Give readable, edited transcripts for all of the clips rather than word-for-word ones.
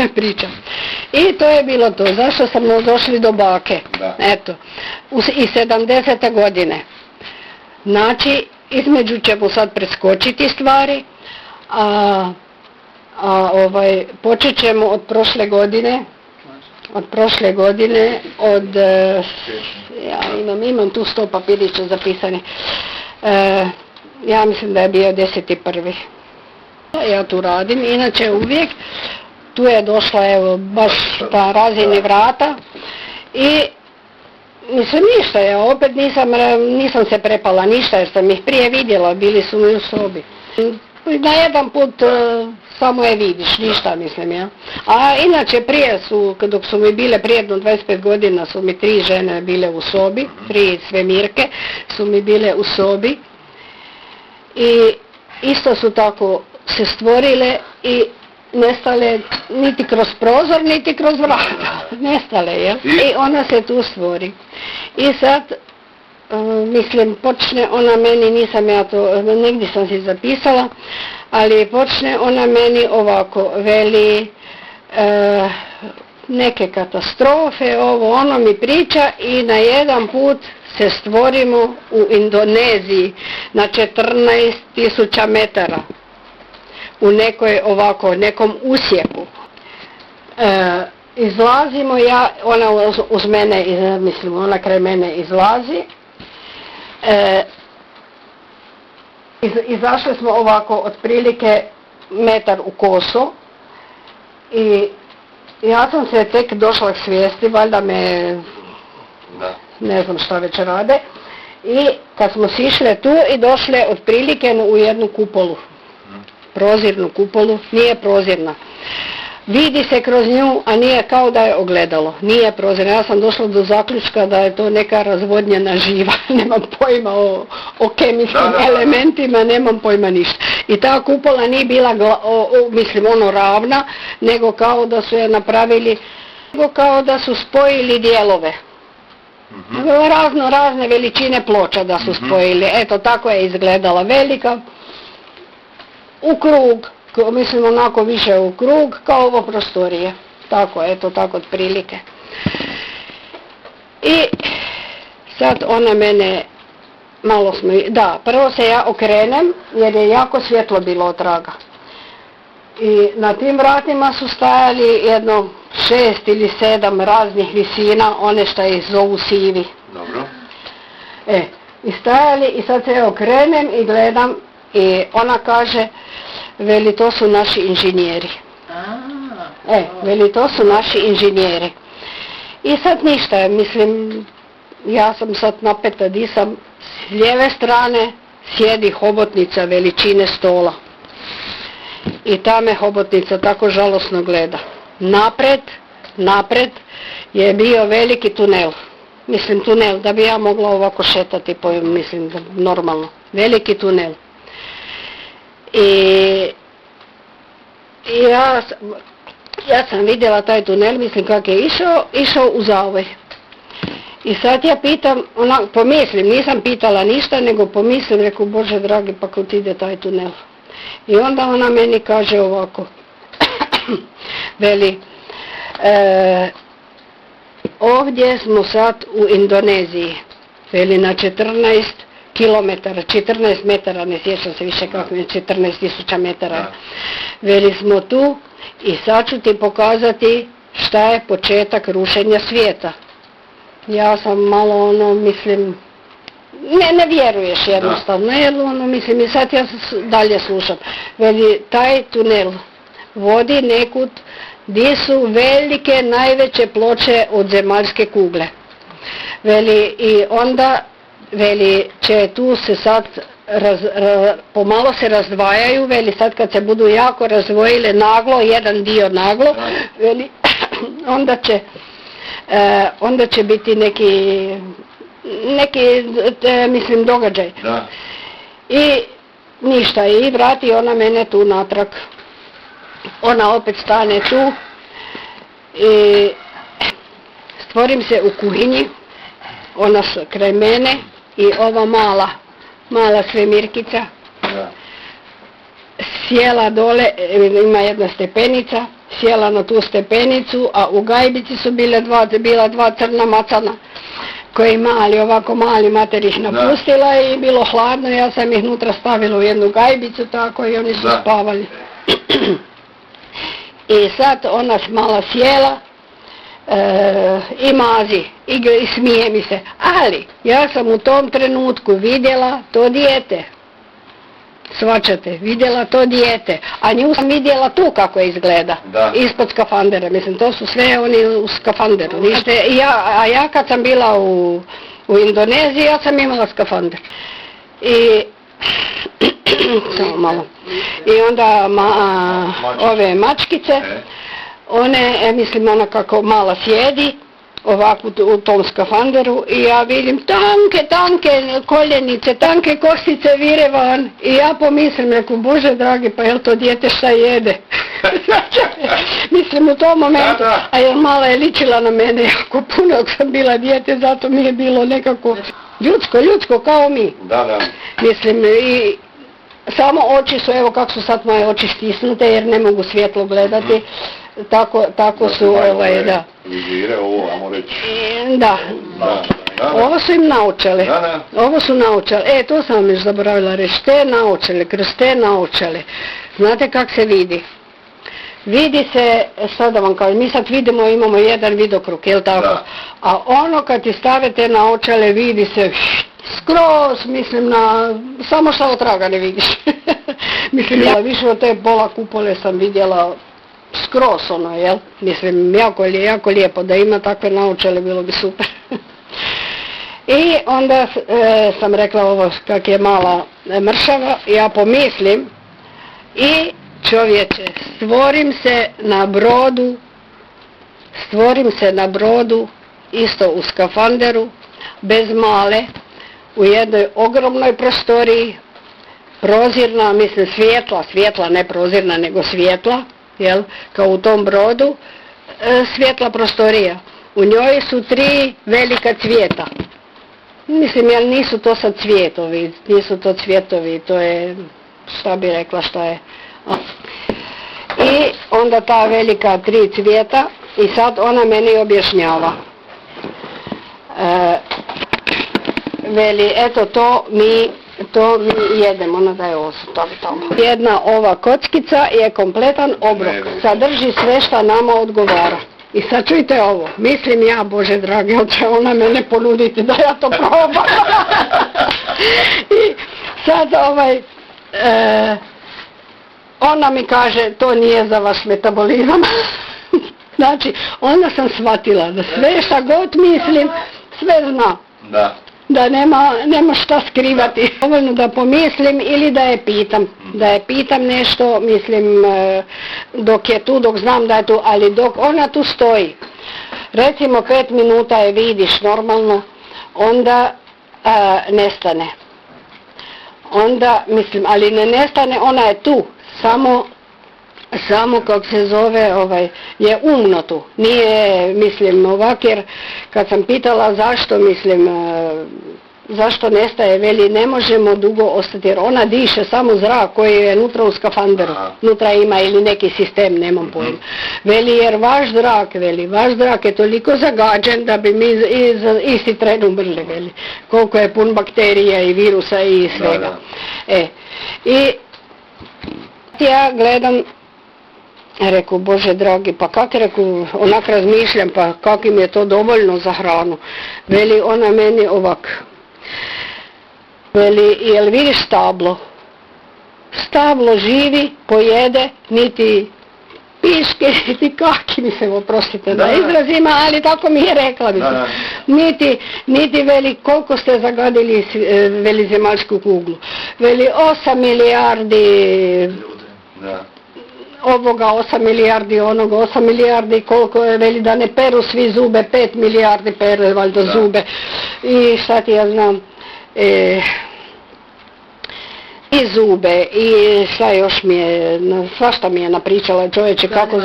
pričam. I to je bilo to. Zašto smo došli do bake? Da. Eto, i 70. godine. Znači, između ćemo sad preskočiti stvari, počet ćemo od prošle godine, ja imam tu 100 papirića zapisani, ja mislim da je bio 10.1. Ja tu radim, inače uvijek, tu je došla evo baš ta razini vrata i mislim ništa, ja opet nisam se prepala ništa jer sam ih prije vidjela, bili su mi u sobi. Na jedan put samo je vidiš, ništa mislim ja. A inače prije dok su mi bile prije 25 godina su mi 3 žene bile u sobi, 3 svemirke su mi bile u sobi. I isto su tako se stvorile i nestale niti kroz prozor, niti kroz vrata. Nestale, jel? I ona se tu stvori. I sad, mislim, počne ona meni, nisam ja to, negdje sam si zapisala, ali počne ona meni ovako, veli neke katastrofe, ovo ono mi priča i na jedan put se stvorimo u Indoneziji na 14.000 metara u nekom usjeku. Izlazimo, ona uz mene, mislim ona kraj mene izlazi. Izašli smo ovako otprilike metar u koso i ja sam se tek došla k svijesti, valjda me ne znam šta već rade, i kad smo sišle tu i došle otprilike u jednu kupolu, prozirnu kupolu, nije prozirna. Vidi se kroz nju, a nije kao da je ogledalo, nije prozirna. Ja sam došla do zaključka da je to neka razvodnjena živa, nemam pojma o kemijskim elementima, nemam pojma ništa. I ta kupola nije bila, mislim ravna, nego kao da su je napravili, nego kao da su spojili dijelove. Razne veličine ploča da su spojili, eto tako je izgledala, velika, u krug, mislim onako više u krug, kao ovo prostorije, tako, eto tako otprilike. I sad ona mene, prvo se ja okrenem jer je jako svjetlo bilo od traga. I na tim vratima su stajali jedno 6 ili 7 raznih visina, one što ih zovu sivi. Dobro. I stajali i sad se ja okrenem i gledam i ona kaže, veli to su naši inženjeri. Veli to su naši inženjeri. I sad ništa, mislim, ja sam sad napeta di sam, s lijeve strane sjedi hobotnica veličine stola. I ta me hobotnica tako žalosno gleda. Napred je bio veliki tunel. Mislim tunel, da bi ja mogla ovako šetati, mislim normalno. Veliki tunel. I ja sam vidjela taj tunel, mislim kako je išao u zavoj. I sad ja pitam, pomislim, nisam pitala ništa, nego pomislim, reku Bože dragi, pa kud ide taj tunel. I onda ona meni kaže ovako, veli, ovdje smo sad u Indoneziji, veli na 14 kilometara, 14 metara, ne sjećam se više kako je, 14.000 metara. Veli smo tu i sad ću ti pokazati šta je početak rušenja svijeta. Ja sam malo mislim, ne vjeruješ jednostavno, jer mislim i sad ja dalje slušam. Veli taj tunel vodi nekud gdje su velike, najveće ploče od zemaljske kugle. Veli i onda veli će tu se sad pomalo se razdvajaju, veli sad kad se budu jako razdvojile naglo, jedan dio naglo, veli onda će biti neki mislim događaj. I ništa, i vrati ona mene tu natrag. Ona opet stane tu i stvorim se u kuhinji, ona kraj mene i ova mala svemirkica sjela dole, ima jedna stepenica, sjela na tu stepenicu, a u gajbici su bila dva crna macana koji ovako mali mater ih napustila i bilo hladno, ja sam ih nutra stavila u jednu gajbicu tako i oni su spavali. I sad ona mala sjela i mazi i smije mi se, ali ja sam u tom trenutku vidjela to dijete. Shvaćate, vidjela to dijete, a nju sam vidjela tu kako izgleda, ispod skafandera, mislim, to su sve oni u skafanderu, a ja kad sam bila u Indoneziji, ja sam imala skafander. I, samo malo, i onda ove mačkice, one, mislim, ona kako mala sjedi, ovako u tom skafanderu i ja vidim tanke koljenice, tanke kostice vire van i ja pomislim, reku, Bože dragi, pa jel to dijete šta jede? Mislim u tom momentu, a jer mala je ličila na mene jako puno dok sam bila dijete, zato mi je bilo nekako ljudsko kao mi. Mislim i samo oči su, evo kako su sad moje oči stisnute jer ne mogu svjetlo gledati. Tako su, da. Vizire, ovo, ajmo reći. Da. Ovo su im naočale. Ovo su naočale. To sam vam još zaboravila reći. Te naočale, kroz te naočale. Znate kak se vidi? Vidi se, sad da vam kažem, mi sad vidimo, imamo jedan vidokrug, jel tako? A ono kad ti stavite naočale vidi se skroz, mislim samo što od traga ne vidiš. Mislim, ja više od te pola kupole sam vidjela skroz ono, jel? Mislim, jako lijepo da ima takve naočale, bilo bi super. I onda sam rekla ovo kak je mala mršava, ja pomislim i čovječe, stvorim se na brodu, isto u skafanderu, bez male, u jednoj ogromnoj prostoriji, prozirna, mislim svjetla, ne prozirna nego svjetla, jel, kao u tom brodu, svjetla prostorija. U njoj su 3 velika cvijeta. Mislim, jel nisu to sad cvjetovi, nisu to cvjetovi, to je, šta bi rekla šta je. I onda ta velika 3 cvijeta i sad ona meni objašnjava. Veli, eto to mi jedemo, ona daje ovo su tamo. Jedna ova kockica je kompletan obrok, sadrži sve šta nama odgovara. I sad čujte ovo, mislim ja, Bože dragi, će ona mene ponuditi da ja to probam. I sad ona mi kaže, to nije za vaš metabolizam. Znači, onda sam shvatila da sve šta god mislim, sve zna. Da nema šta skrivati. Dovoljno da pomislim ili da je pitam. Da je pitam nešto, mislim, dok je tu, dok znam da je tu, ali dok ona tu stoji, recimo 5 minuta je vidiš normalno, onda nestane. Onda, mislim, ali ne nestane, ona je tu, samo kako se zove, je umno tu. Nije, mislim, ovak, jer kad sam pitala zašto, mislim, zašto nestaje, veli ne možemo dugo ostati jer ona diše samo zrak koji je nutra u skafanderu, nutra ima ili neki sistem, nemam pojma. Veli jer vaš zrak je toliko zagađen da bi mi isti tren umrli, veli, koliko je pun bakterija i virusa i svega. I ja gledam, reku, Bože dragi, pa kak, reku, onak razmišljam, pa kak im je to dovoljno za hranu. Veli ona meni ovak, veli, jel vidiš stablo? Stablo živi, pojede, niti piške, niti kaki, mislim, oprostite na izrazima, ali tako mi je rekla, mislim. Niti veli, koliko ste zagadili veli zemaljsku kuglu. Veli 8 milijardi ovoga, 8 milijardi onoga, 8 milijardi koliko je, veli da ne peru svi zube, 5 milijardi peru valjda zube. I šta ti ja znam, i zube i šta još mi je, svašta mi je napričala čovječe kako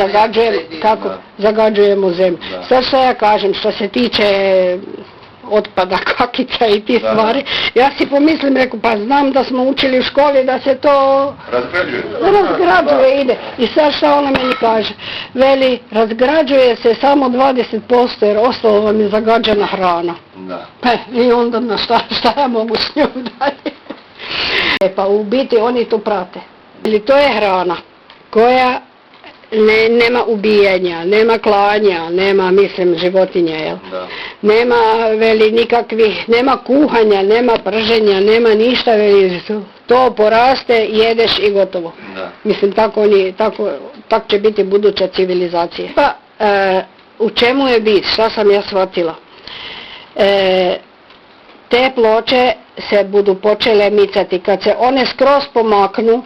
zagađujemo zemlju. Sad šta ja kažem, što se tiče otpada, kakica i ti Da. stvari. Ja si pomislim, reku, pa znam da smo učili u školi da se to razgrađuje, ide. I sad šta ona meni kaže? Veli, razgrađuje se samo 20% jer ostalo vam je zagađena hrana. Da. I onda na šta ja mogu s njom dalje? Pa u biti oni to prate. Ili to je hrana koja nema ubijanja, nema klanja, nema, mislim, životinja, jel? Da. Nema, veli, nikakvih, nema kuhanja, nema prženja, nema ništa, veli, to poraste, jedeš i gotovo. Da. Mislim, tako će biti buduća civilizacija. Pa, u čemu je bit, šta sam ja shvatila? Te ploče se budu počele micati. Kad se one skroz pomaknu,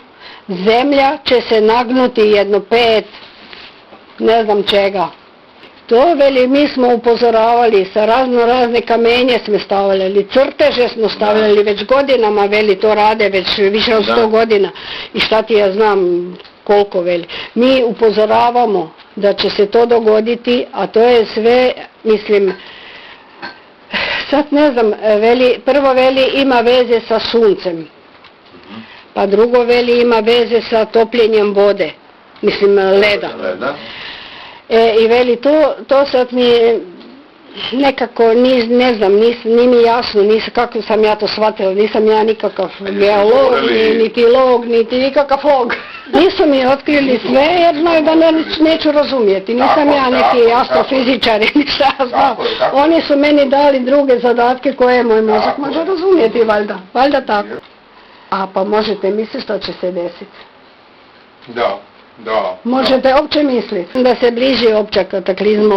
zemlja će se nagnuti jedno 5, ne znam čega. To, veli, mi smo upozoravali, sa razne kamenje smo stavljali, crteže smo stavljali, već godinama, veli, to rade već više od 100 godina. I šta ti ja znam koliko, veli. Mi upozoravamo da će se to dogoditi, a to je sve, mislim, sad ne znam, veli, prvo veli ima veze sa suncem, pa drugo veli ima veze sa topljenjem vode, mislim leda. I veli to sad mi nekako, ne znam, nije mi jasno, kako sam ja to shvatila, nisam ja nikakav geolog, niti log, niti nikakav log. Nisu mi otkrili sve jer znaju da neću razumjeti, nisam ja neki astrofizičar ili šta ja znam. Oni su meni dali druge zadatke koje moj mozak može razumjeti, valjda tako. A pa možete misliti što će se desiti? Da. Možete uopće misliti da se bliži opća kataklizma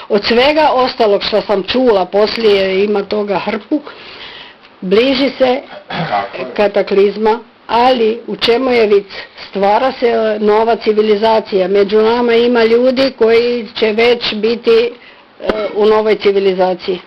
od svega ostalog što sam čula, poslije ima toga hrpu, bliži se kataklizma, ali u čemu je vic? Stvara se nova civilizacija, među nama ima ljudi koji će već biti u novoj civilizaciji.